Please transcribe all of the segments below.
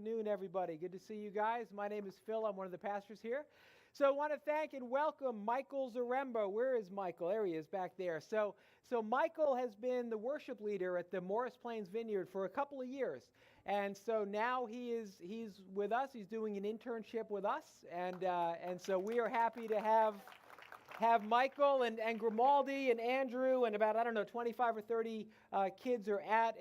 afternoon, everybody. Good to see you guys. My name is Phil. I'm one of the pastors here. So I want to thank and welcome Michael Zaremba. Where is Michael? There he is back there. So Michael has been the worship leader at the Morris Plains Vineyard for a couple of years. And so now he's with us. He's doing an internship with us. And so we are happy to have Michael and Grimaldi and Andrew and about, 25 or 30 kids are at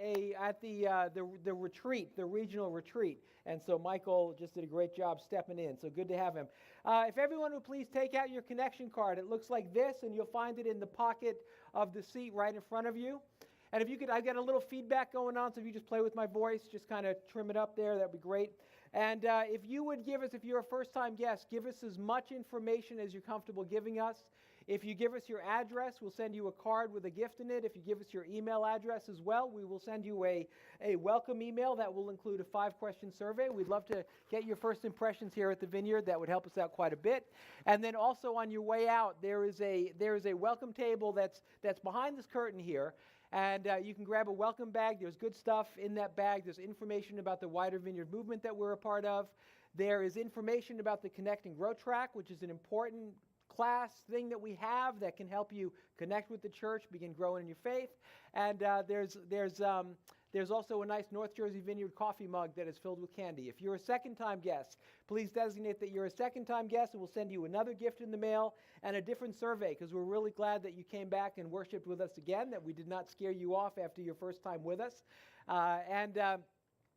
the retreat, the regional retreat. And so Michael just did a great job stepping in. So good to have him. If everyone would please take out your connection card. It looks like this, and you'll find it in the pocket of the seat right in front of you. And if you could, I got a little feedback going on, so if you just play with my voice, just kind of trim it up there, that'd be great. And if you would give us, if you're a first-time guest, give us as much information as you're comfortable giving us. If you give us your address, we'll send you a card with a gift in it. If you give us your email address as well, we will send you a welcome email that will include a 5-question survey. We'd love to get your first impressions here at the Vineyard. That would help us out quite a bit. And then also on your way out, there is a welcome table that's behind this curtain here. And you can grab a welcome bag. There's good stuff in that bag. There's information about the wider Vineyard movement that we're a part of. There is information about the Connect and Grow track, which is an important class thing that we have that can help you connect with the church, begin growing in your faith. And there's also a nice North Jersey Vineyard coffee mug that is filled with candy. If you're a second-time guest, please designate that you're a second-time guest, and we'll send you another gift in the mail and a different survey, because we're really glad that you came back and worshiped with us again, that we did not scare you off after your first time with us.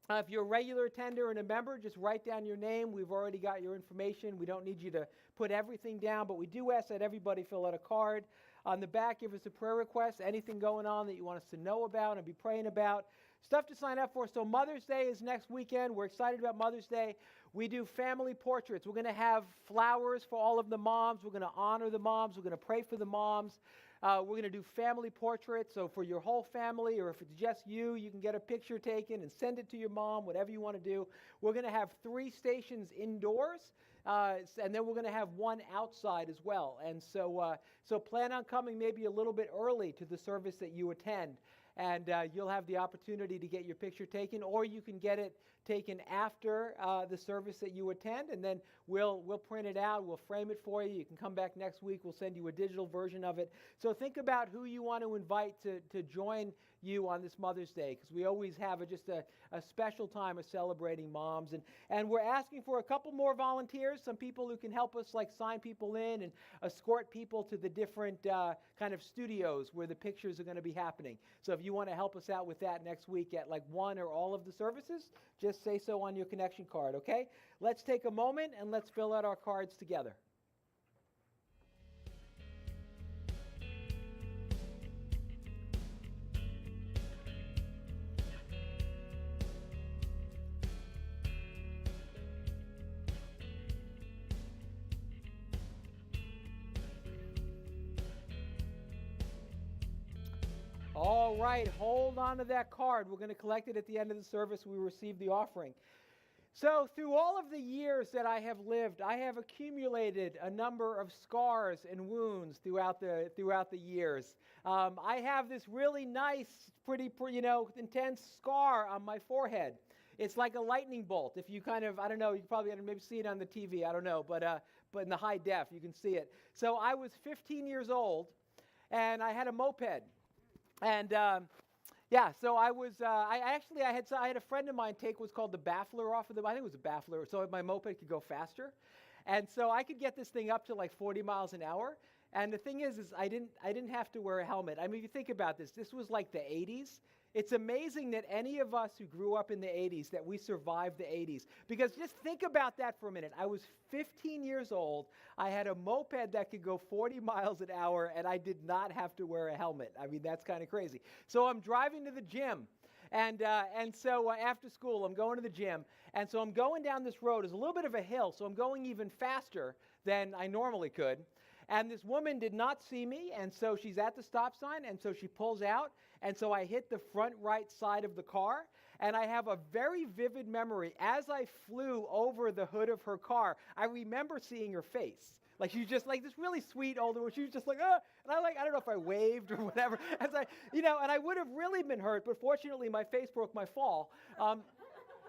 If you're a regular attender and a member, just write down your name. We've already got your information. We don't need you to put everything down, but we do ask that everybody fill out a card. On the back, give us a prayer request, anything going on that you want us to know about and be praying about. Stuff to sign up for. So Mother's Day is next weekend. We're excited about Mother's Day. We do family portraits. We're going to have flowers for all of the moms. We're going to honor the moms. We're going to pray for the moms. We're going to do family portraits. So for your whole family, or if it's just you, you can get a picture taken and send it to your mom, whatever you want to do. We're going to have 3 stations indoors, and then we're going to have one outside as well. And so plan on coming maybe a little bit early to the service that you attend. And you'll have the opportunity to get your picture taken, or you can get it taken after the service that you attend, and then we'll print it out, we'll frame it for you. You can come back next week, we'll send you a digital version of it. So think about who you want to invite to join you on this Mother's Day, because we always have just a special time of celebrating moms. And we're asking for a couple more volunteers, some people who can help us like sign people in and escort people to the different kind of studios where the pictures are going to be happening. So if you want to help us out with that next week at like one or all of the services, just say so on your connection card, okay? Let's take a moment and let's fill out our cards together. All right, hold on to that card. We're going to collect it at the end of the service. We receive the offering. So through all of the years that I have lived, I have accumulated a number of scars and wounds throughout the years. I have this really nice, pretty intense scar on my forehead. It's like a lightning bolt. If you kind of, I don't know, you probably maybe see it on the TV, I don't know, but in the high def, you can see it. So I was 15 years old, and I had a moped. And so I was. I had a friend of mine take what's called the baffler off of them. I think it was a baffler, so my moped could go faster, and so I could get this thing up to like 40 miles an hour. And the thing is I didn't have to wear a helmet. I mean, if you think about this, this was like the 80s. It's amazing that any of us who grew up in the 80s, that we survived the 80s. Because just think about that for a minute. I was 15 years old. I had a moped that could go 40 miles an hour, and I did not have to wear a helmet. I mean, that's kind of crazy. So I'm driving to the gym. And so after school, I'm going to the gym. And so I'm going down this road. It's a little bit of a hill, so I'm going even faster than I normally could. And this woman did not see me, and so she's at the stop sign, and so she pulls out, and so I hit the front right side of the car, and I have a very vivid memory. As I flew over the hood of her car, I remember seeing her face. Like, she's just like this really sweet older woman. She was just like, oh, and I don't know if I waved or whatever. And I would have really been hurt, but fortunately my face broke my fall.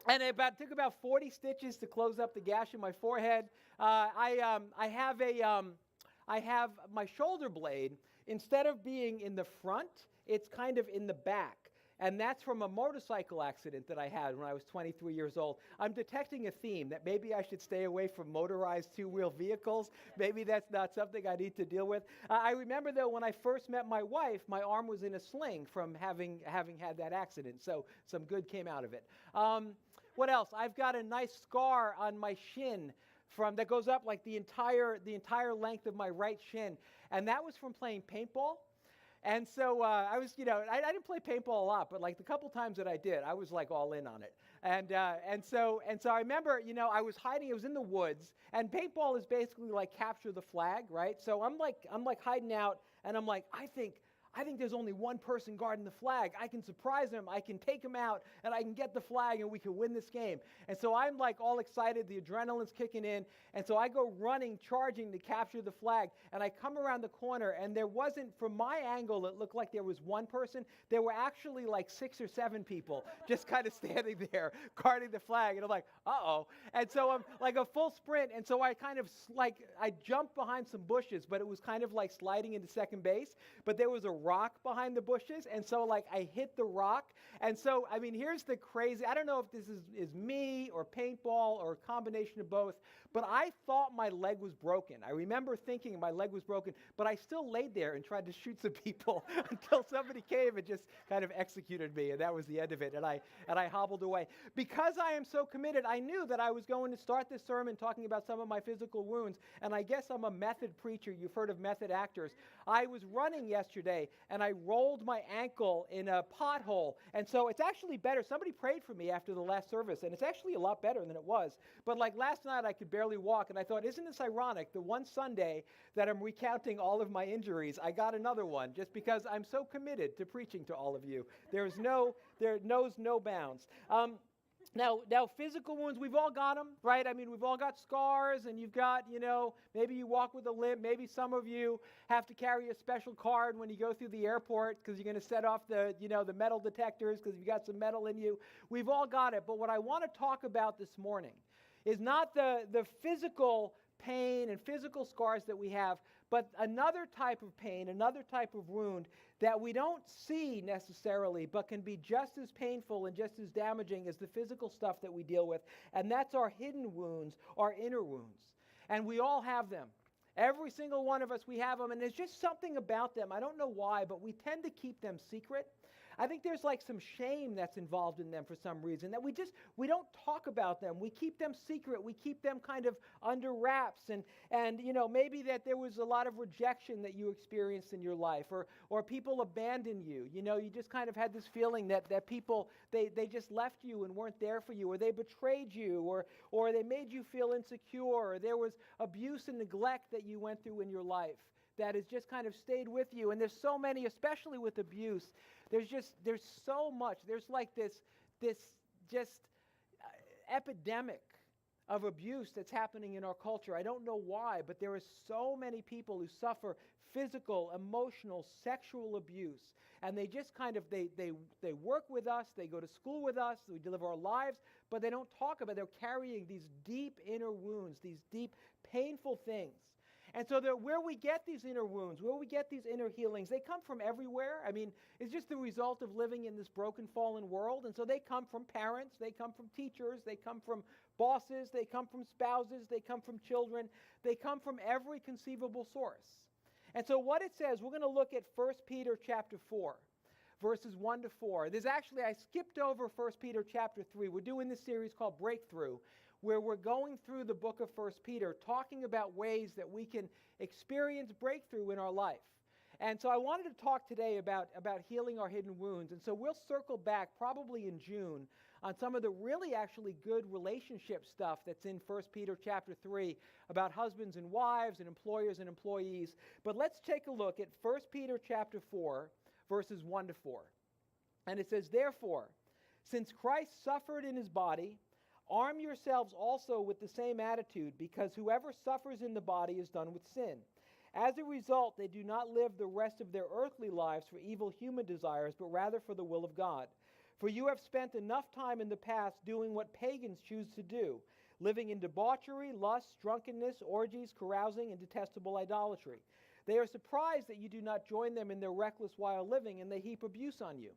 and it took about 40 stitches to close up the gash in my forehead. I have my shoulder blade, instead of being in the front, it's kind of in the back. And that's from a motorcycle accident that I had when I was 23 years old. I'm detecting a theme that maybe I should stay away from motorized two-wheel vehicles. Maybe that's not something I need to deal with. I remember, though, when I first met my wife, my arm was in a sling from having had that accident. So some good came out of it. What else? I've got a nice scar on my shin that goes up like the entire length of my right shin. And that was from playing paintball. And so I was, I didn't play paintball a lot, but like the couple times that I did, I was like all in on it. And so I remember, I was hiding. It was in the woods, and paintball is basically like capture the flag, right? So I'm like hiding out, and I'm like, I think there's only one person guarding the flag. I can surprise him. I can take him out, and I can get the flag, and we can win this game. And so I'm like all excited. The adrenaline's kicking in. And so I go running, charging to capture the flag. And I come around the corner, and there wasn't, from my angle, it looked like there was one person. There were actually like 6 or 7 people just kind of standing there guarding the flag. And I'm like, uh-oh. And so I'm like a full sprint. And so I kind of I jumped behind some bushes, but it was kind of like sliding into second base. But there was a rock behind the bushes, and so like I hit the rock. And so, I mean, here's the crazy, I don't know if this is me or paintball or a combination of both, but I thought my leg was broken. I remember thinking my leg was broken, but I still laid there and tried to shoot some people until somebody came and just kind of executed me, and that was the end of it, and I hobbled away. Because I am so committed, I knew that I was going to start this sermon talking about some of my physical wounds, and I guess I'm a method preacher. You've heard of method actors. I was running yesterday, and I rolled my ankle in a pothole. And so it's actually better. Somebody prayed for me after the last service, and it's actually a lot better than it was. But like last night, I could barely walk, and I thought, isn't this ironic? The one Sunday that I'm recounting all of my injuries, I got another one just because I'm so committed to preaching to all of you. There knows no bounds. Now, physical wounds, we've all got them, right? I mean, we've all got scars, and you've got, maybe you walk with a limp. Maybe some of you have to carry a special card when you go through the airport because you're going to set off the metal detectors because you've got some metal in you. We've all got it. But what I want to talk about this morning is not the physical pain and physical scars that we have, but another type of pain, another type of wound that we don't see necessarily, but can be just as painful and just as damaging as the physical stuff that we deal with, and that's our hidden wounds, our inner wounds. And we all have them. Every single one of us, we have them, and there's just something about them. I don't know why, but we tend to keep them secret. I think there's like some shame that's involved in them for some reason, that we don't talk about them. We keep them secret. We keep them kind of under wraps, and maybe that there was a lot of rejection that you experienced in your life, or people abandoned you. You just kind of had this feeling that people, they just left you and weren't there for you, or they betrayed you, or they made you feel insecure, or there was abuse and neglect that you went through in your life that has just kind of stayed with you. And there's so many, especially with abuse, there's so much. There's like this epidemic of abuse that's happening in our culture. I don't know why, but there are so many people who suffer physical, emotional, sexual abuse. And they just kind of, they work with us, they go to school with us, we deliver our lives, but they don't talk about it. They're carrying these deep inner wounds, these deep, painful things. And so where we get these inner wounds, where we get these inner healings, they come from everywhere. I mean, it's just the result of living in this broken, fallen world. And so they come from parents, they come from teachers, they come from bosses, they come from spouses, they come from children. They come from every conceivable source. And so what it says, we're going to look at 1 Peter chapter 4, verses 1 to 4. I skipped over 1 Peter chapter 3. We're doing this series called Breakthrough, where we're going through the book of 1 Peter, talking about ways that we can experience breakthrough in our life. And so I wanted to talk today about healing our hidden wounds. And so we'll circle back probably in June on some of the really actually good relationship stuff that's in 1 Peter chapter 3 about husbands and wives and employers and employees. But let's take a look at 1 Peter chapter 4, verses 1 to 4. And it says, "Therefore, since Christ suffered in his body, arm yourselves also with the same attitude, because whoever suffers in the body is done with sin. As a result, they do not live the rest of their earthly lives for evil human desires, but rather for the will of God. For you have spent enough time in the past doing what pagans choose to do, living in debauchery, lust, drunkenness, orgies, carousing, and detestable idolatry. They are surprised that you do not join them in their reckless wild living, and they heap abuse on you.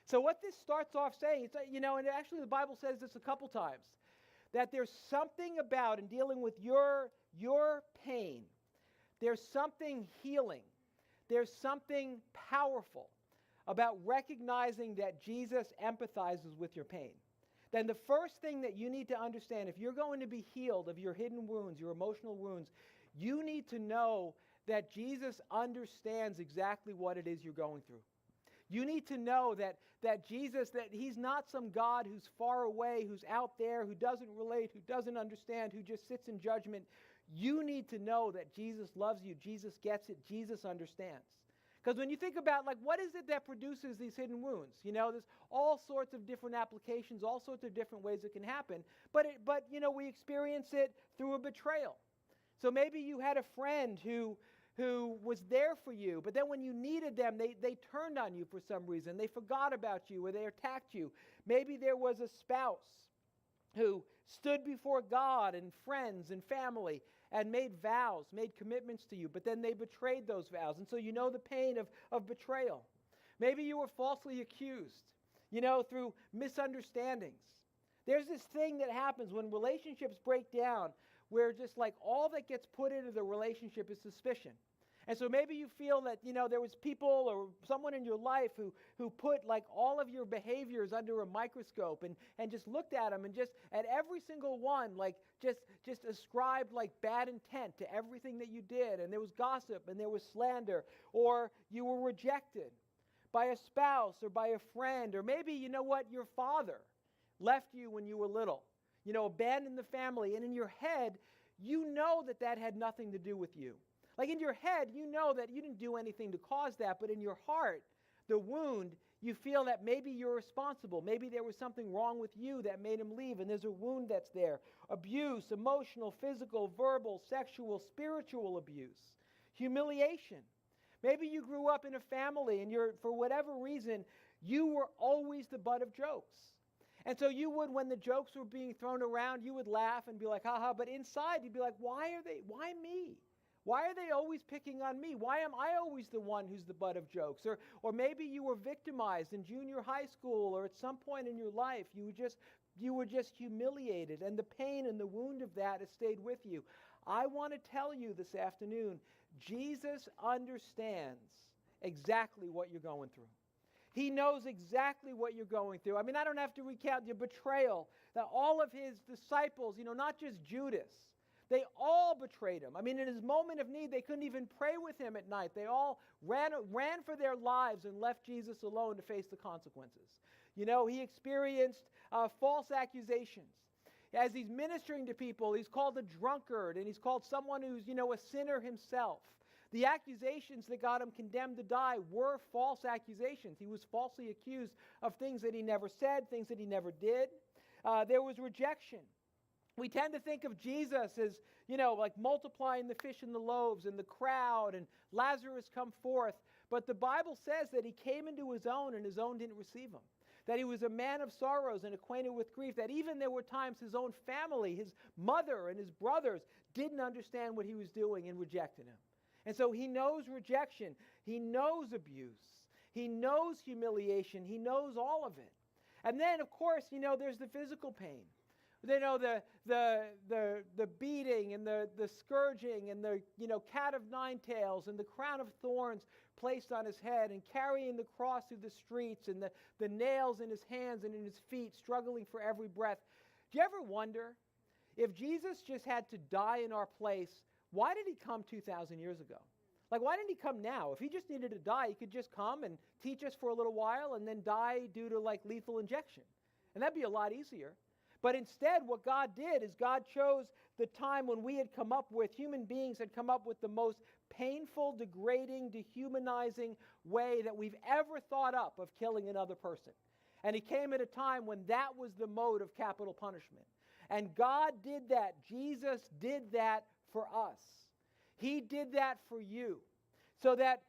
So what this starts off saying, and actually the Bible says this a couple times, that there's something about in dealing with your pain, there's something healing, there's something powerful about recognizing that Jesus empathizes with your pain. Then the first thing that you need to understand, if you're going to be healed of your hidden wounds, your emotional wounds, you need to know that Jesus understands exactly what it is you're going through. You need to know that Jesus, that he's not some God who's far away, who's out there, who doesn't relate, who doesn't understand, who just sits in judgment. You need to know that Jesus loves you, Jesus gets it, Jesus understands. Because when you think about, what is it that produces these hidden wounds? There's all sorts of different applications, all sorts of different ways it can happen. But we experience it through a betrayal. So maybe you had a friend who was there for you, but then when you needed them, they turned on you for some reason. They forgot about you or they attacked you. Maybe there was a spouse who stood before God and friends and family and made vows, made commitments to you, but then they betrayed those vows. And so you know the pain of betrayal. Maybe you were falsely accused, through misunderstandings. There's this thing that happens when relationships break down where just all that gets put into the relationship is suspicion. And so maybe you feel that, there was people or someone in your life who put all of your behaviors under a microscope and just looked at them and just at every single one, just ascribed bad intent to everything that you did. And there was gossip and there was slander, or you were rejected by a spouse or by a friend, or maybe, your father left you when you were little, abandoned the family. And in your head, that had nothing to do with you. In your head, that you didn't do anything to cause that, but in your heart, the wound, you feel that maybe you're responsible. Maybe there was something wrong with you that made him leave, and there's a wound that's there. Abuse, emotional, physical, verbal, sexual, spiritual abuse, humiliation. Maybe you grew up in a family, and for whatever reason, you were always the butt of jokes. And so you would, when the jokes were being thrown around, you would laugh and be like, haha, but inside you'd be like, why me? Why are they always picking on me? Why am I always the one who's the butt of jokes? Or maybe you were victimized in junior high school, or at some point in your life, you were just humiliated, and the pain and the wound of that has stayed with you. I want to tell you this afternoon, Jesus understands exactly what you're going through. He knows exactly what you're going through. I mean, I don't have to recount your betrayal, that all of his disciples, not just Judas, they all betrayed him. I mean, in his moment of need, they couldn't even pray with him at night. They all ran for their lives and left Jesus alone to face the consequences. He experienced false accusations. As he's ministering to people, he's called a drunkard, and he's called someone who's, a sinner himself. The accusations that got him condemned to die were false accusations. He was falsely accused of things that he never said, things that he never did. There was rejection. We tend to think of Jesus as, multiplying the fish and the loaves and the crowd and Lazarus come forth. But the Bible says that he came into his own and his own didn't receive him. That he was a man of sorrows and acquainted with grief. That even there were times his own family, his mother and his brothers didn't understand what he was doing and rejected him. And so he knows rejection. He knows abuse. He knows humiliation. He knows all of it. And then, of course, there's the physical pain. The beating and the scourging and the cat of nine tails and the crown of thorns placed on his head and carrying the cross through the streets and the nails in his hands and in his feet, struggling for every breath. Do you ever wonder if Jesus just had to die in our place, why did he come 2,000 years ago? Why didn't he come now? If he just needed to die, he could just come and teach us for a little while and then die due to lethal injection. And that'd be a lot easier. But instead, what God did is God chose the time when human beings had come up with the most painful, degrading, dehumanizing way that we've ever thought up of killing another person. And he came at a time when that was the mode of capital punishment. And God did that. Jesus did that for us. He did that for you. So that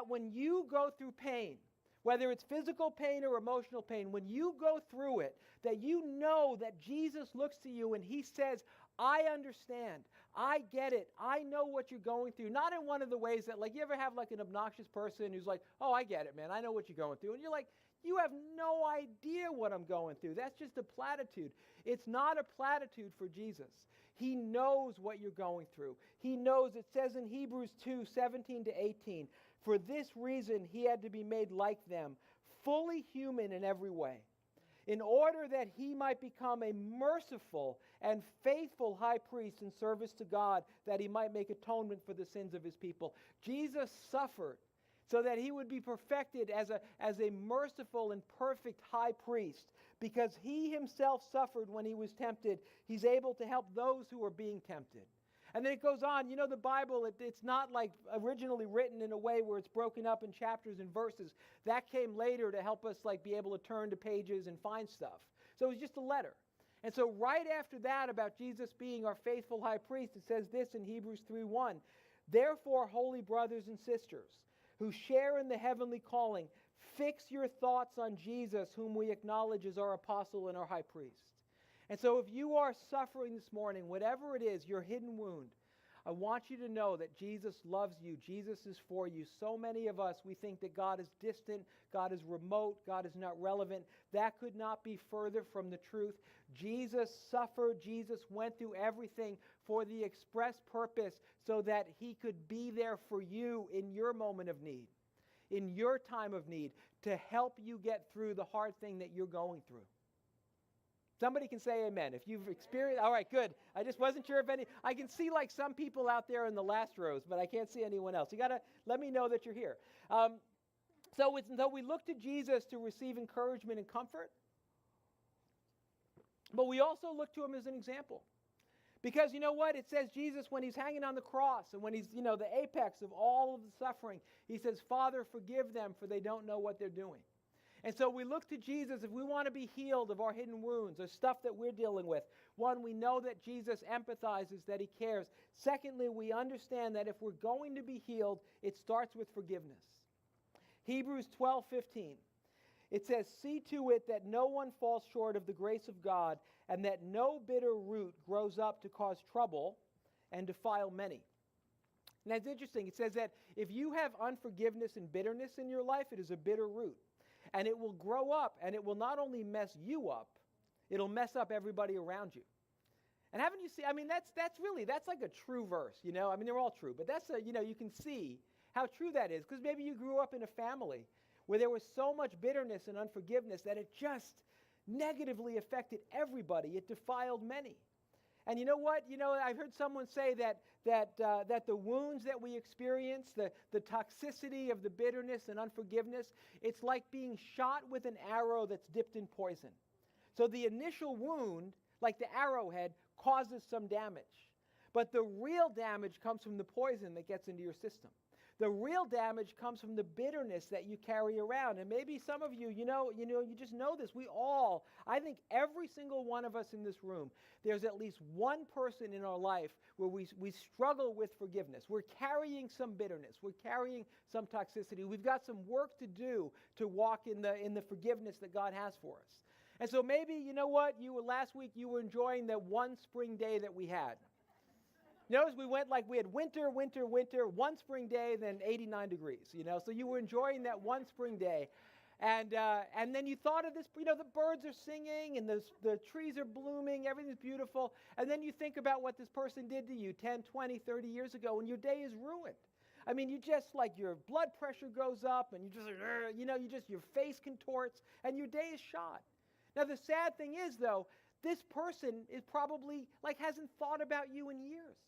when you go through pain, whether it's physical pain or emotional pain, when you go through it, that you know that Jesus looks to you and he says, I understand. I get it. I know what you're going through. Not in one of the ways that, like, you ever have like an obnoxious person who's like, oh, I get it, man. I know what you're going through. And you're like, you have no idea what I'm going through. That's just a platitude. It's not a platitude for Jesus. He knows what you're going through. He knows, it says in Hebrews 2:17-18, for this reason he had to be made like them, fully human in every way, in order that he might become a merciful and faithful high priest in service to God, that he might make atonement for the sins of his people. Jesus suffered so that he would be perfected as a merciful and perfect high priest. Because he himself suffered when he was tempted, he's able to help those who are being tempted. And then it goes on. You know, the Bible, it's not like originally written in a way where it's broken up in chapters and verses. That came later to help us like be able to turn to pages and find stuff. So it was just a letter. And so right after that, about Jesus being our faithful high priest, it says this in Hebrews 3:1. Therefore, holy brothers and sisters, who share in the heavenly calling, fix your thoughts on Jesus, whom we acknowledge as our apostle and our high priest. And so if you are suffering this morning, whatever it is, your hidden wound, I want you to know that Jesus loves you. Jesus is for you. So many of us, we think that God is distant, God is remote, God is not relevant. That could not be further from the truth. Jesus suffered. Jesus went through everything for the express purpose so that he could be there for you in your moment of need, in your time of need, to help you get through the hard thing that you're going through. Somebody can say amen. If you've experienced, all right, good. I just wasn't sure if any, I can see like some people out there in the last rows, but I can't see anyone else. You got to let me know that you're here. So we look to Jesus to receive encouragement and comfort, but we also look to him as an example. Because you know what? It says Jesus, when he's hanging on the cross and when he's, the apex of all of the suffering, he says, Father, forgive them, for they don't know what they're doing. And so we look to Jesus if we want to be healed of our hidden wounds or stuff that we're dealing with. One, we know that Jesus empathizes, that he cares. Secondly, we understand that if we're going to be healed, it starts with forgiveness. Hebrews 12:15. It says, see to it that no one falls short of the grace of God, and that no bitter root grows up to cause trouble and defile many. And that's interesting. It says that if you have unforgiveness and bitterness in your life, it is a bitter root. And it will grow up, and it will not only mess you up, it'll mess up everybody around you. And haven't you seen, that's like a true verse, they're all true, but that's you can see how true that is, because maybe you grew up in a family where there was so much bitterness and unforgiveness that it just negatively affected everybody. It defiled many. And you know what? I've heard someone say that the wounds that we experience, the toxicity of the bitterness and unforgiveness, it's like being shot with an arrow that's dipped in poison. So the initial wound, like the arrowhead, causes some damage. But the real damage comes from the poison that gets into your system. The real damage comes from the bitterness that you carry around. And maybe some of you, you just know this. We all, I think every single one of us in this room, there's at least one person in our life where we struggle with forgiveness. We're carrying some bitterness. We're carrying some toxicity. We've got some work to do to walk in the forgiveness that God has for us. And so maybe, last week you were enjoying that one spring day that we had. Notice we had winter, one spring day, then 89 degrees, So you were enjoying that one spring day. And then you thought of this, the birds are singing and the trees are blooming, everything's beautiful. And then you think about what this person did to you 10, 20, 30 years ago, and your day is ruined. You just your blood pressure goes up and your face contorts and your day is shot. Now the sad thing is though, this person is probably hasn't thought about you in years.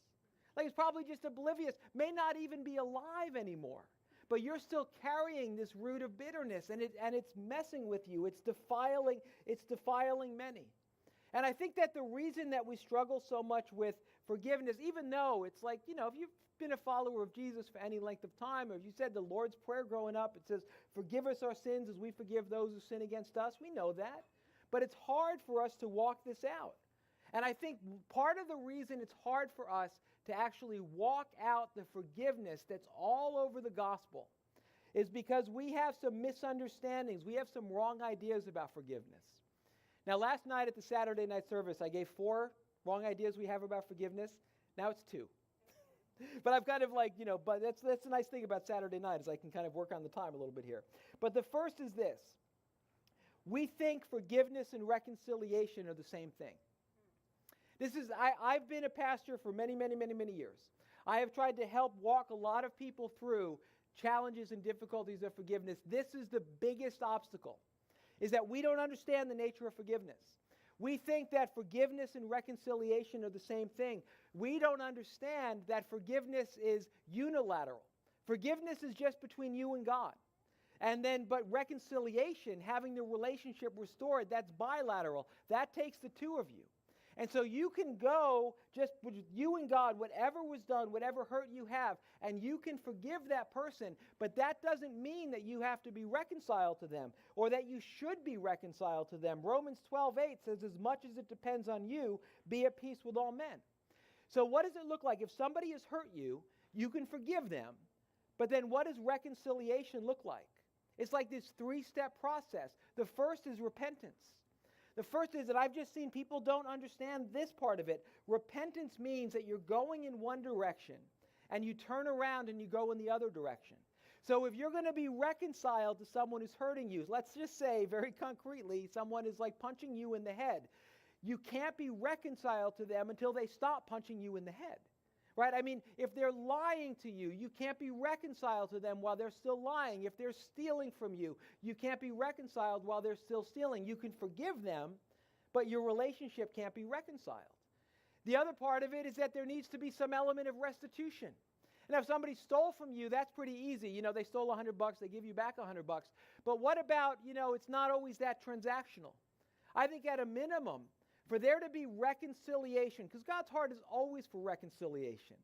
He's probably just oblivious, may not even be alive anymore. But you're still carrying this root of bitterness, and it's messing with you. It's defiling many. And I think that the reason that we struggle so much with forgiveness, even though it's if you've been a follower of Jesus for any length of time, or if you said the Lord's Prayer growing up, it says, forgive us our sins as we forgive those who sin against us. We know that. But it's hard for us to walk this out. And I think part of the reason it's hard for us to actually walk out the forgiveness that's all over the gospel is because we have some misunderstandings. We have some wrong ideas about forgiveness. Now, last night at the Saturday night service, I gave 4 wrong ideas we have about forgiveness. Now it's 2. But I've kind of but that's the nice thing about Saturday night is I can kind of work on the time a little bit here. But the first is this. We think forgiveness and reconciliation are the same thing. I've been a pastor for many, many, many, many years. I have tried to help walk a lot of people through challenges and difficulties of forgiveness. This is the biggest obstacle, is that we don't understand the nature of forgiveness. We think that forgiveness and reconciliation are the same thing. We don't understand that forgiveness is unilateral. Forgiveness is just between you and God. But reconciliation, having the relationship restored, that's bilateral. That takes the 2 of you. And so you can go just with you and God, whatever was done, whatever hurt you have, and you can forgive that person, but that doesn't mean that you have to be reconciled to them or that you should be reconciled to them. Romans 12:8 says, as much as it depends on you, be at peace with all men. So what does it look like? If somebody has hurt you, you can forgive them, but then what does reconciliation look like? It's like this 3-step process. The first is repentance. The first is that I've just seen people don't understand this part of it. Repentance means that you're going in one direction and you turn around and you go in the other direction. So if you're going to be reconciled to someone who's hurting you, let's just say very concretely, someone is like punching you in the head. You can't be reconciled to them until they stop punching you in the head. Right? I mean, if they're lying to you, you can't be reconciled to them while they're still lying. If they're stealing from you, you can't be reconciled while they're still stealing. You can forgive them, but your relationship can't be reconciled. The other part of it is that there needs to be some element of restitution. And if somebody stole from you, that's pretty easy. They stole $100, they give you back $100. But what about, it's not always that transactional. I think at a minimum, for there to be reconciliation, because God's heart is always for reconciliation,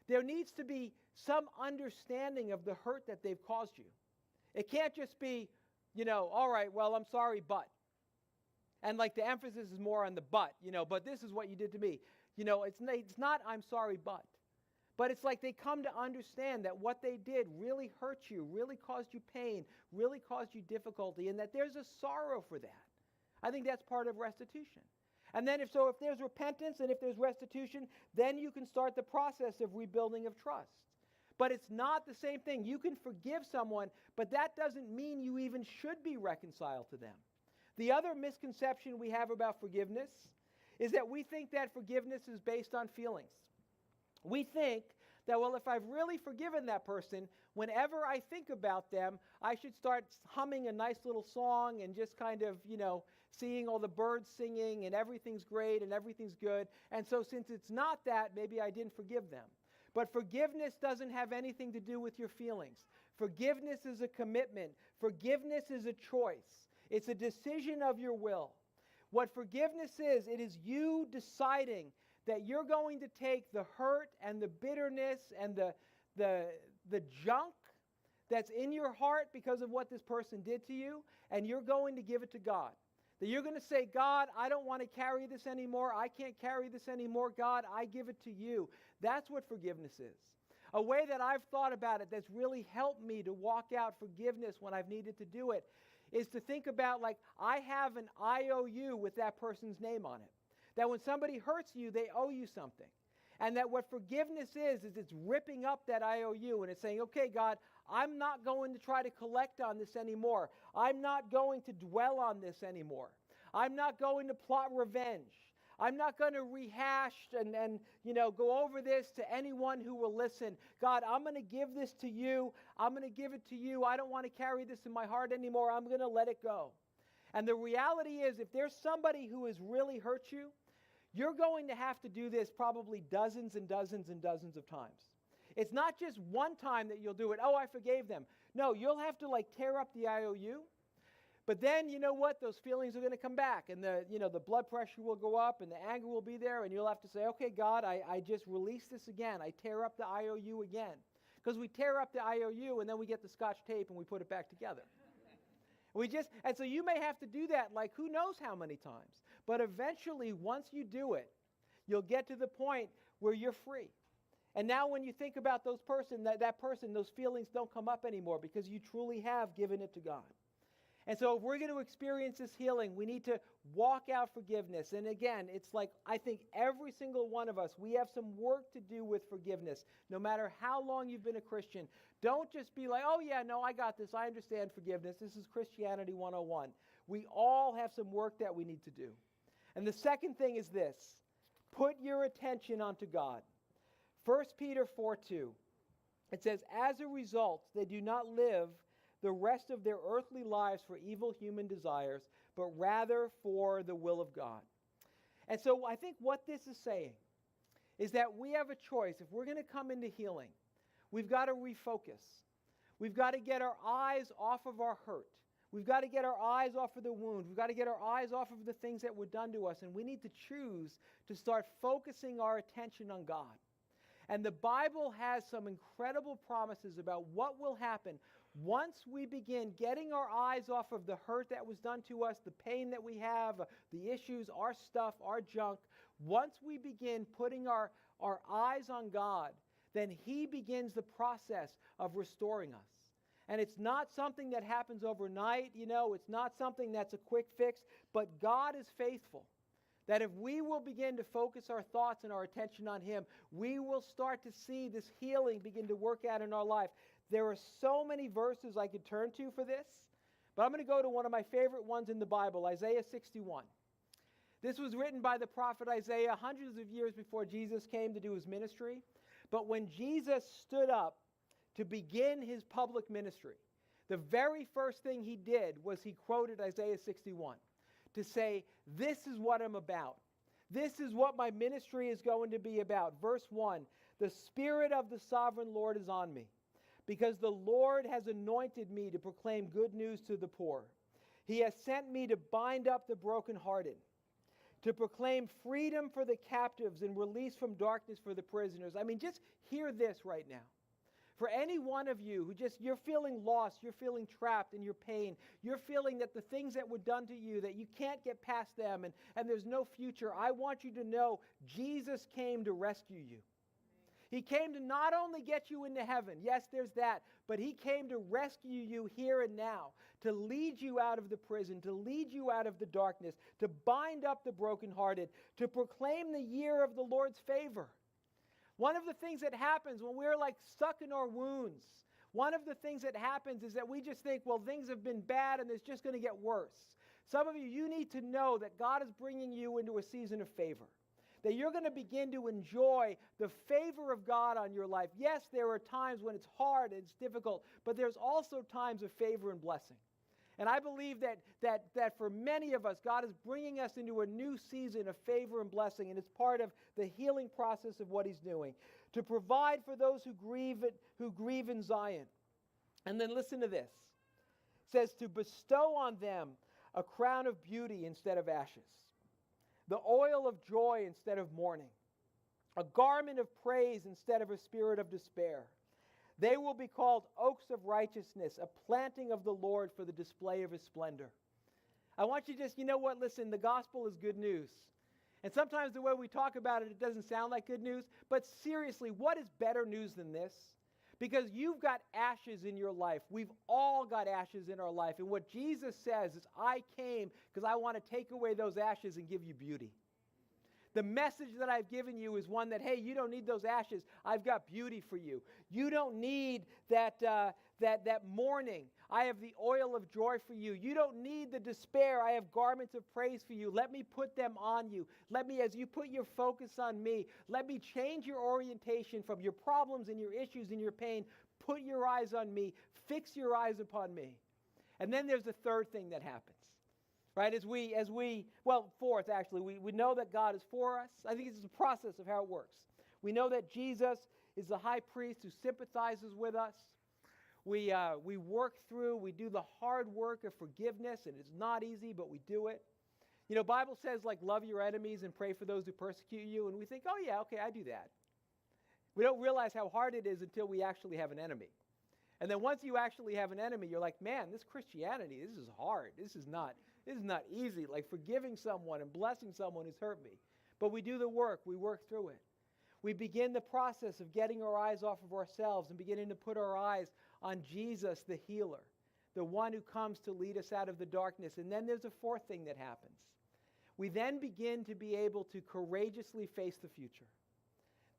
there needs to be some understanding of the hurt that they've caused you. It can't just be, all right, well, I'm sorry, but. And the emphasis is more on the but, but this is what you did to me. It's not I'm sorry, but. But it's like they come to understand that what they did really hurt you, really caused you pain, really caused you difficulty, and that there's a sorrow for that. I think that's part of restitution. And then if there's repentance and if there's restitution, then you can start the process of rebuilding of trust. But it's not the same thing. You can forgive someone, but that doesn't mean you even should be reconciled to them. The other misconception we have about forgiveness is that we think that forgiveness is based on feelings. We think that, well, if I've really forgiven that person, whenever I think about them, I should start humming a nice little song and just kind of, seeing all the birds singing and everything's great and everything's good. And so since it's not that, maybe I didn't forgive them. But forgiveness doesn't have anything to do with your feelings. Forgiveness is a commitment. Forgiveness is a choice. It's a decision of your will. What forgiveness is, it is you deciding that you're going to take the hurt and the bitterness and the junk that's in your heart because of what this person did to you, and you're going to give it to God. That you're going to say, God, I don't want to carry this anymore. I can't carry this anymore. God, I give it to you. That's what forgiveness is. A way that I've thought about it that's really helped me to walk out forgiveness when I've needed to do it is to think about, I have an IOU with that person's name on it. That when somebody hurts you, they owe you something. And that what forgiveness is it's ripping up that IOU and it's saying, okay, God, I'm not going to try to collect on this anymore. I'm not going to dwell on this anymore. I'm not going to plot revenge. I'm not going to rehash and go over this to anyone who will listen. God, I'm going to give this to you. I'm going to give it to you. I don't want to carry this in my heart anymore. I'm going to let it go. And the reality is, if there's somebody who has really hurt you, you're going to have to do this probably dozens and dozens and dozens of times. It's not just one time that you'll do it. Oh, I forgave them. No, you'll have to tear up the IOU. But then, you know what? Those feelings are going to come back, and the blood pressure will go up, and the anger will be there, and you'll have to say, okay, God, I just release this again. I tear up the IOU again. Because we tear up the IOU, and then we get the Scotch tape, and we put it back together. And so you may have to do that who knows how many times. But eventually, once you do it, you'll get to the point where you're free. And now when you think about that person, those feelings don't come up anymore because you truly have given it to God. And so if we're going to experience this healing, we need to walk out forgiveness. And again, it's like I think every single one of us, we have some work to do with forgiveness. No matter how long you've been a Christian, don't just be like, oh yeah, no, I got this. I understand forgiveness. This is Christianity 101. We all have some work that we need to do. And the second thing is this: put your attention onto God. 1 Peter 4:2. It says, as a result, they do not live the rest of their earthly lives for evil human desires, but rather for the will of God. And so I think what this is saying is that we have a choice. If we're going to come into healing, we've got to refocus. We've got to get our eyes off of our hurt. We've got to get our eyes off of the wound. We've got to get our eyes off of the things that were done to us. And we need to choose to start focusing our attention on God. And the Bible has some incredible promises about what will happen once we begin getting our eyes off of the hurt that was done to us, the pain that we have, the issues, our stuff, our junk. Once we begin putting our eyes on God, then He begins the process of restoring us. And it's not something that happens overnight, it's not something that's a quick fix, but God is faithful. That if we will begin to focus our thoughts and our attention on Him, we will start to see this healing begin to work out in our life. There are so many verses I could turn to for this, but I'm going to go to one of my favorite ones in the Bible, Isaiah 61. This was written by the prophet Isaiah hundreds of years before Jesus came to do His ministry. But when Jesus stood up to begin His public ministry, the very first thing He did was He quoted Isaiah 61 to say, this is what I'm about. This is what my ministry is going to be about. Verse 1, the Spirit of the Sovereign Lord is on me, because the Lord has anointed me to proclaim good news to the poor. He has sent me to bind up the brokenhearted, to proclaim freedom for the captives and release from darkness for the prisoners. I mean, just hear this right now. For any one of you who you're feeling lost, you're feeling trapped in your pain, you're feeling that the things that were done to you, that you can't get past them and there's no future, I want you to know Jesus came to rescue you. He came to not only get you into heaven, yes, there's that, but He came to rescue you here and now, to lead you out of the prison, to lead you out of the darkness, to bind up the brokenhearted, to proclaim the year of the Lord's favor. One of the things that happens when we're like stuck in our wounds, one of the things that happens is that we just think, well, things have been bad and it's just going to get worse. Some of you need to know that God is bringing you into a season of favor, that you're going to begin to enjoy the favor of God on your life. Yes, there are times when it's hard and it's difficult, but there's also times of favor and blessing. And I believe that for many of us, God is bringing us into a new season of favor and blessing, and it's part of the healing process of what He's doing. To provide for those who grieve in Zion. And then listen to this. It says, to bestow on them a crown of beauty instead of ashes, the oil of joy instead of mourning, a garment of praise instead of a spirit of despair. They will be called oaks of righteousness, a planting of the Lord for the display of His splendor. I want you to just, listen, the gospel is good news. And sometimes the way we talk about it, it doesn't sound like good news. But seriously, what is better news than this? Because you've got ashes in your life. We've all got ashes in our life. And what Jesus says is, I came because I want to take away those ashes and give you beauty. The message that I've given you is one that, hey, you don't need those ashes. I've got beauty for you. You don't need that mourning. I have the oil of joy for you. You don't need the despair. I have garments of praise for you. Let me put them on you. Let me, as you put your focus on me, let me change your orientation from your problems and your issues and your pain. Put your eyes on me. Fix your eyes upon me. And then there's the third thing that happens. Right, fourth actually, we know that God is for us. I think it's a process of how it works. We know that Jesus is the high priest who sympathizes with us. We work through, we do the hard work of forgiveness, and it's not easy, but we do it. Bible says, love your enemies and pray for those who persecute you, and we think, oh yeah, okay, I do that. We don't realize how hard it is until we actually have an enemy. And then once you actually have an enemy, you're like, man, this Christianity, this is hard. This is not easy. Like forgiving someone and blessing someone has hurt me. But we do the work. We work through it. We begin the process of getting our eyes off of ourselves and beginning to put our eyes on Jesus, the healer, the one who comes to lead us out of the darkness. And then there's a fourth thing that happens. We then begin to be able to courageously face the future.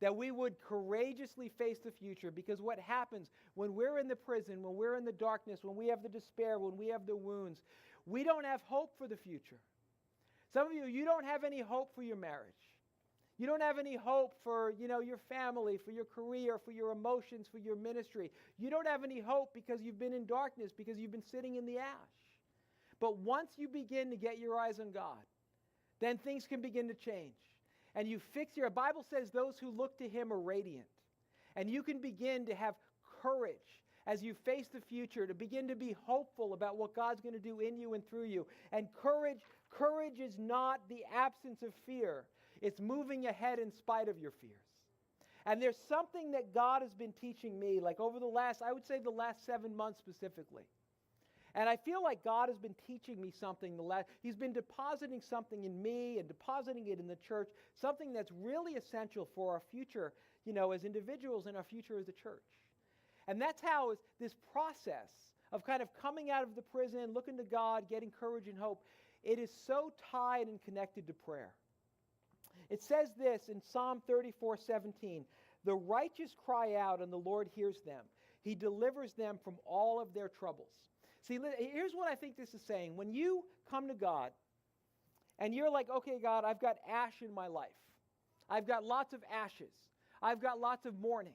That we would courageously face the future, because what happens when we're in the prison, when we're in the darkness, when we have the despair, when we have the wounds, we don't have hope for the future. Some of you, you don't have any hope for your marriage. You don't have any hope for, your family, for your career, for your emotions, for your ministry. You don't have any hope because you've been in darkness, because you've been sitting in the ash. But once you begin to get your eyes on God, then things can begin to change. And you fix the Bible says those who look to him are radiant. And you can begin to have courage as you face the future, to begin to be hopeful about what God's going to do in you and through you. And courage is not the absence of fear. It's moving ahead in spite of your fears. And there's something that God has been teaching me, like over the last 7 months specifically. And I feel like God has been teaching me something. He's been depositing something in me and depositing it in the church, something that's really essential for our future, as individuals and our future as a church. And that's how this process of kind of coming out of the prison, looking to God, getting courage and hope, it is so tied and connected to prayer. It says this in Psalm 34:17, "The righteous cry out and the Lord hears them. He delivers them from all of their troubles." See, here's what I think this is saying. When you come to God and you're like, okay, God, I've got ash in my life. I've got lots of ashes. I've got lots of mourning.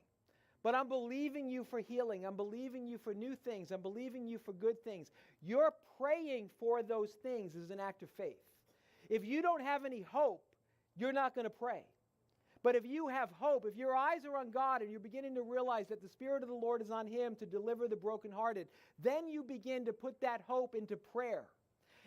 But I'm believing you for healing. I'm believing you for new things. I'm believing you for good things. You're praying for those things as an act of faith. If you don't have any hope, you're not going to pray. But if you have hope, if your eyes are on God and you're beginning to realize that the Spirit of the Lord is on him to deliver the brokenhearted, then you begin to put that hope into prayer.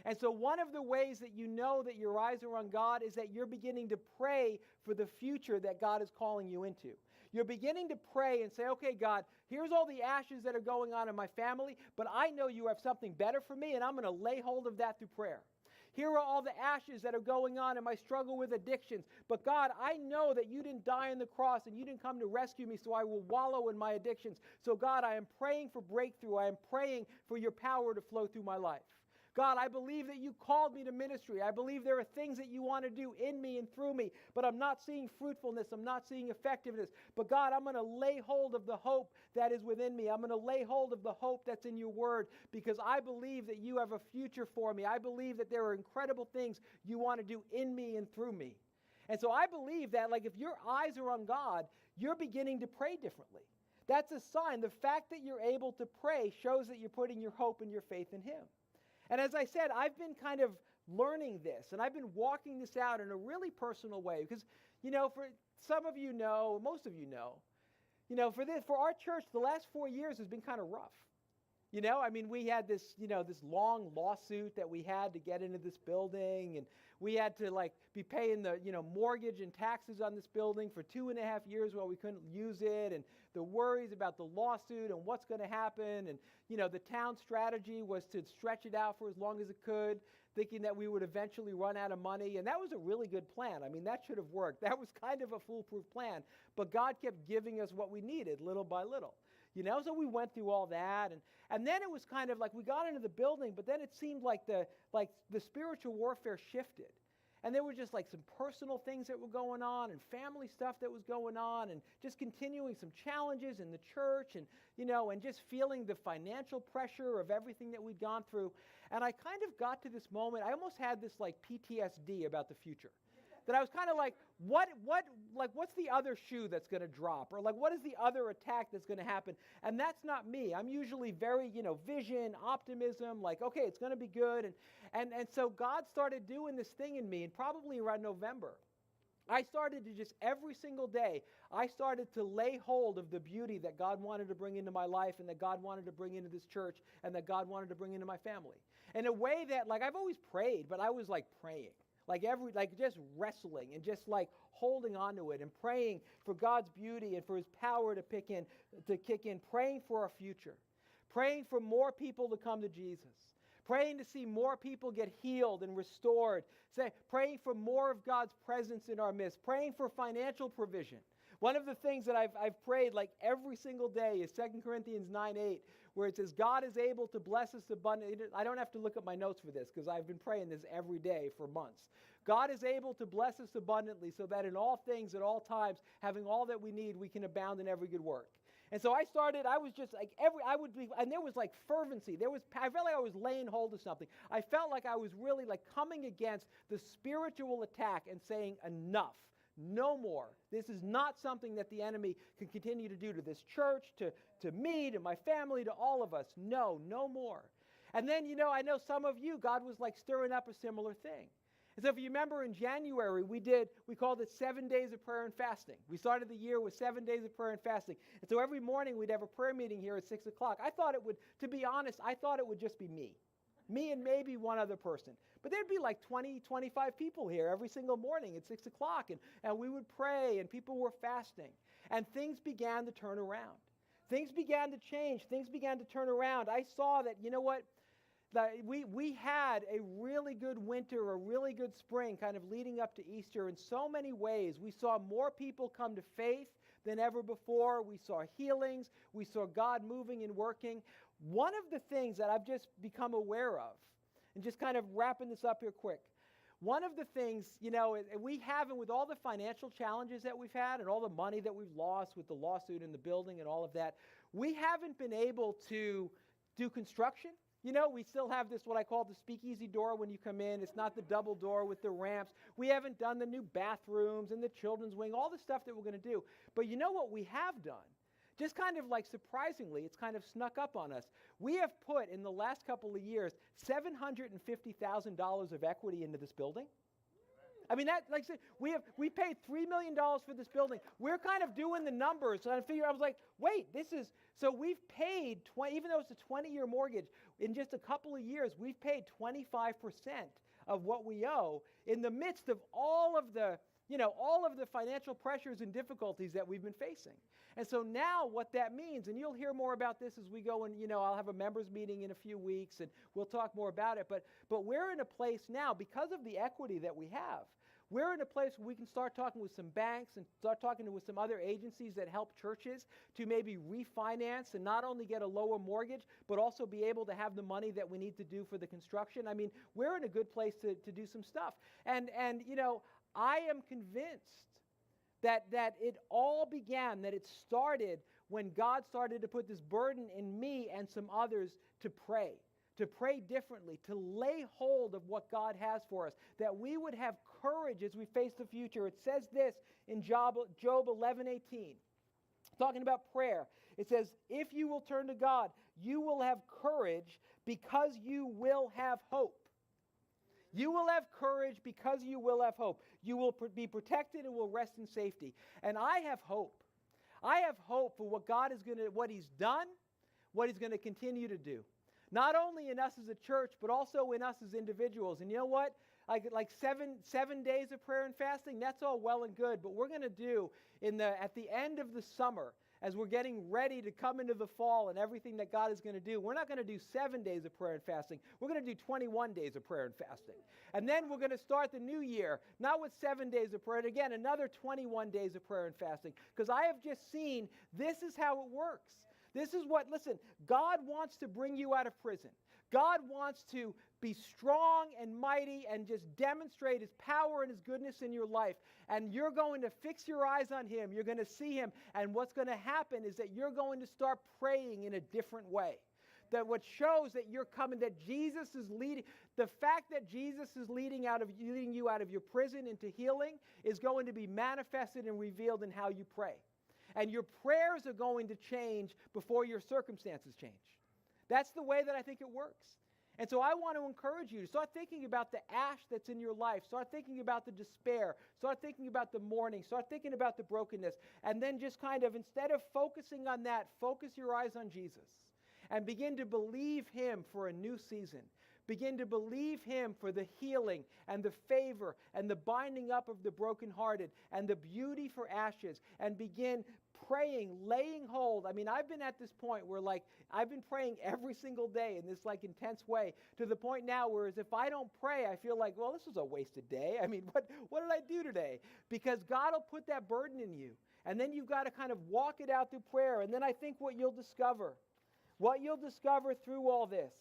And so one of the ways that you know that your eyes are on God is that you're beginning to pray for the future that God is calling you into. You're beginning to pray and say, okay, God, here's all the ashes that are going on in my family, but I know you have something better for me, and I'm going to lay hold of that through prayer. Here are all the ashes that are going on in my struggle with addictions. But God, I know that you didn't die on the cross and you didn't come to rescue me, so I will wallow in my addictions. So God, I am praying for breakthrough. I am praying for your power to flow through my life. God, I believe that you called me to ministry. I believe there are things that you want to do in me and through me, but I'm not seeing fruitfulness. I'm not seeing effectiveness. But God, I'm going to lay hold of the hope that is within me. I'm going to lay hold of the hope that's in your word, because I believe that you have a future for me. I believe that there are incredible things you want to do in me and through me. And so I believe that, if your eyes are on God, you're beginning to pray differently. That's a sign. The fact that you're able to pray shows that you're putting your hope and your faith in him. And as I said, I've been kind of learning this, and I've been walking this out in a really personal way, because, for some of you know, most of you know, for our church, the last 4 years has been kind of rough. We had this long lawsuit that we had to get into this building, and we had to be paying the, mortgage and taxes on this building for 2.5 years while we couldn't use it, and the worries about the lawsuit and what's going to happen. And, the town strategy was to stretch it out for as long as it could, thinking that we would eventually run out of money. And that was a really good plan. That should have worked. That was kind of a foolproof plan. But God kept giving us what we needed little by little. So we went through all that. And then it was kind of like we got into the building, but then it seemed like the spiritual warfare shifted. And there were just some personal things that were going on, and family stuff that was going on, and just continuing some challenges in the church, and and just feeling the financial pressure of everything that we'd gone through. And I kind of got to this moment, I almost had this PTSD about the future. That I was kind of what's the other shoe that's going to drop? Or what is the other attack that's going to happen? And that's not me. I'm usually very, vision, optimism, okay, it's going to be good. And so God started doing this thing in me, and probably around November, I started to just every single day, I started to lay hold of the beauty that God wanted to bring into my life, and that God wanted to bring into this church, and that God wanted to bring into my family. In a way that, I've always prayed, but I was praying. Just wrestling and just holding on to it and praying for God's beauty and for his power to kick in, praying for our future, praying for more people to come to Jesus, praying to see more people get healed and restored, praying for more of God's presence in our midst, praying for financial provision. One of the things that I've prayed like every single day is 2 Corinthians 9:8, where it says, God is able to bless us abundantly. I don't have to look at my notes for this because I've been praying this every day for months. God is able to bless us abundantly so that in all things, at all times, having all that we need, we can abound in every good work. And so I was just like and there was like fervency. I felt like I was laying hold of something. I felt like I was really like coming against the spiritual attack and saying, enough, no more. This is not something that the enemy can continue to do to this church, to me, to my family, to all of us. No more. And then, I know some of you, God was like stirring up a similar thing. And so if you remember in January, we called it 7 days of prayer and fasting. We started the year with 7 days of prayer and fasting. And so every morning we'd have a prayer meeting here at 6 o'clock. To be honest, I thought it would just be me and maybe one other person. But there'd be like 20, 25 people here every single morning at 6 o'clock. And we would pray and people were fasting. And things began to turn around. Things began to change. Things began to turn around. I saw that, that we had a really good winter, a really good spring kind of leading up to Easter in so many ways. We saw more people come to faith than ever before. We saw healings. We saw God moving and working. One of the things that I've just become aware of, and just kind of wrapping this up here quick, one of the things, we haven't, with all the financial challenges that we've had and all the money that we've lost with the lawsuit in the building and all of that, we haven't been able to do construction. We still have this, what I call the speakeasy door when you come in. It's not the double door with the ramps. We haven't done the new bathrooms and the children's wing, all the stuff that we're going to do. But you know what we have done? Just kind of like surprisingly, it's kind of snuck up on us. We have put, in the last couple of years, $750,000 of equity into this building. I mean, that, like I said, we paid $3 million for this building. We're kind of doing the numbers. So I was like, wait, so we've paid, even though it's a 20-year mortgage, in just a couple of years, we've paid 25% of what we owe in the midst of all of the financial pressures and difficulties that we've been facing. And so now what that means, and you'll hear more about this as we go, and I'll have a members meeting in a few weeks, and we'll talk more about it. But we're in a place now, because of the equity that we have, we're in a place where we can start talking with some banks and start talking with some other agencies that help churches to maybe refinance and not only get a lower mortgage, but also be able to have the money that we need to do for the construction. I mean, we're in a good place to do some stuff. And I am convinced that it all began, that it started when God started to put this burden in me and some others to pray differently, to lay hold of what God has for us, that we would have courage as we face the future. It says this in Job 11:18, talking about prayer. It says, if you will turn to God, you will have courage because you will have hope. You will have courage because you will have hope. You will be protected and will rest in safety. And I have hope. I have hope for what He's done, what He's going to continue to do. Not only in us as a church, but also in us as individuals. And you know what? Like seven days of prayer and fasting, that's all well and good. But we're going to do at the end of the summer, as we're getting ready to come into the fall and everything that God is going to do, we're not going to do 7 days of prayer and fasting. We're going to do 21 days of prayer and fasting. And then we're going to start the new year, not with 7 days of prayer, and again, another 21 days of prayer and fasting. Because I have just seen this is how it works. Listen, God wants to bring you out of prison. God wants to be strong and mighty and just demonstrate His power and His goodness in your life. And you're going to fix your eyes on Him. You're going to see Him. And what's going to happen is that you're going to start praying in a different way. That what shows that you're coming, that Jesus is leading, the fact that Jesus is leading you out of your prison into healing is going to be manifested and revealed in how you pray. And your prayers are going to change before your circumstances change. That's the way that I think it works. And so I want to encourage you to start thinking about the ash that's in your life. Start thinking about the despair. Start thinking about the mourning. Start thinking about the brokenness. And then just kind of, instead of focusing on that, focus your eyes on Jesus. And begin to believe Him for a new season. Begin to believe Him for the healing and the favor and the binding up of the brokenhearted and the beauty for ashes. And begin praying, laying hold. I mean, I've been at this point where, like, I've been praying every single day in this, like, intense way, to the point now where if I don't pray, I feel like, well, this was a wasted day. I mean, what did I do today? Because God will put that burden in you. And then you've got to kind of walk it out through prayer. And then I think what you'll discover through all this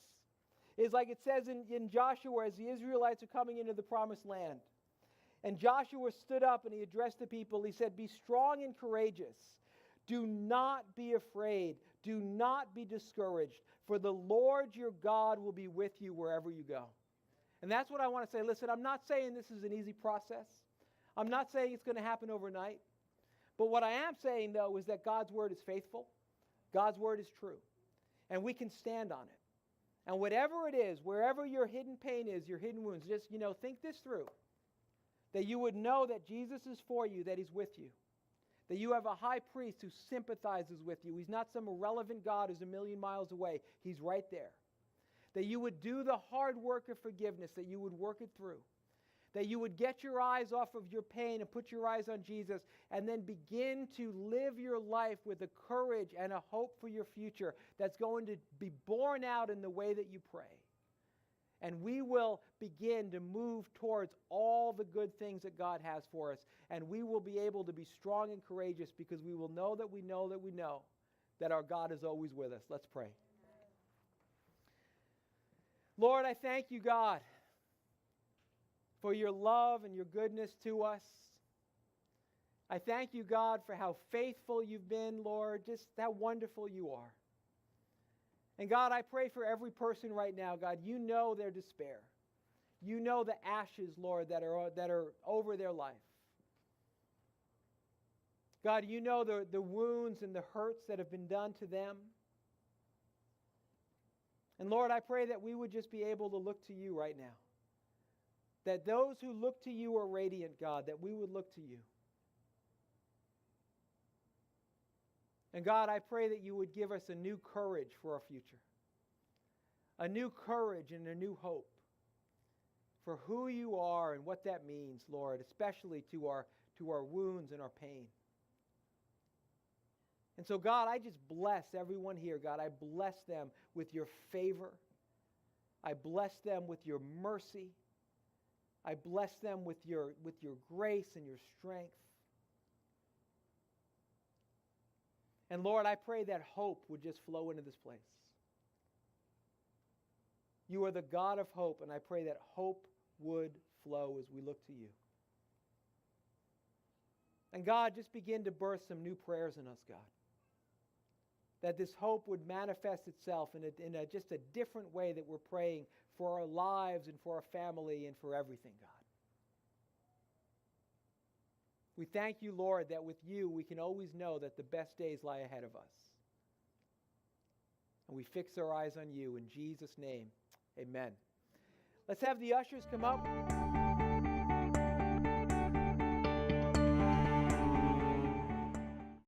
is, like it says in Joshua, as the Israelites are coming into the promised land. And Joshua stood up and he addressed the people. He said, "Be strong and courageous. Do not be afraid. Do not be discouraged. For the Lord your God will be with you wherever you go." And that's what I want to say. Listen, I'm not saying this is an easy process. I'm not saying it's going to happen overnight. But what I am saying, though, is that God's word is faithful. God's word is true. And we can stand on it. And whatever it is, wherever your hidden pain is, your hidden wounds, just, think this through. That you would know that Jesus is for you, that he's with you. That you have a high priest who sympathizes with you. He's not some irrelevant God who's a million miles away. He's right there. That you would do the hard work of forgiveness, that you would work it through. That you would get your eyes off of your pain and put your eyes on Jesus, and then begin to live your life with a courage and a hope for your future that's going to be borne out in the way that you pray. And we will begin to move towards all the good things that God has for us. And we will be able to be strong and courageous because we will know that we know that we know that our God is always with us. Let's pray. Lord, I thank you, God, for your love and your goodness to us. I thank you, God, for how faithful you've been, Lord, just how wonderful you are. And God, I pray for every person right now, God, you know their despair. You know the ashes, Lord, that are over their life. God, you know the wounds and the hurts that have been done to them. And Lord, I pray that we would just be able to look to you right now. That those who look to you are radiant, God, that we would look to you. And God, I pray that you would give us a new courage for our future. A new courage and a new hope for who you are and what that means, Lord, especially to our wounds and our pain. And so, God, I just bless everyone here, God. I bless them with your favor. I bless them with your mercy. I bless them with your grace and your strength. And Lord, I pray that hope would just flow into this place. You are the God of hope, and I pray that hope would flow as we look to you. And God, just begin to birth some new prayers in us, God. That this hope would manifest itself in just a different way that we're praying for our lives and for our family and for everything, God. We thank you, Lord, that with you we can always know that the best days lie ahead of us. And we fix our eyes on you in Jesus' name. Amen. Let's have the ushers come up.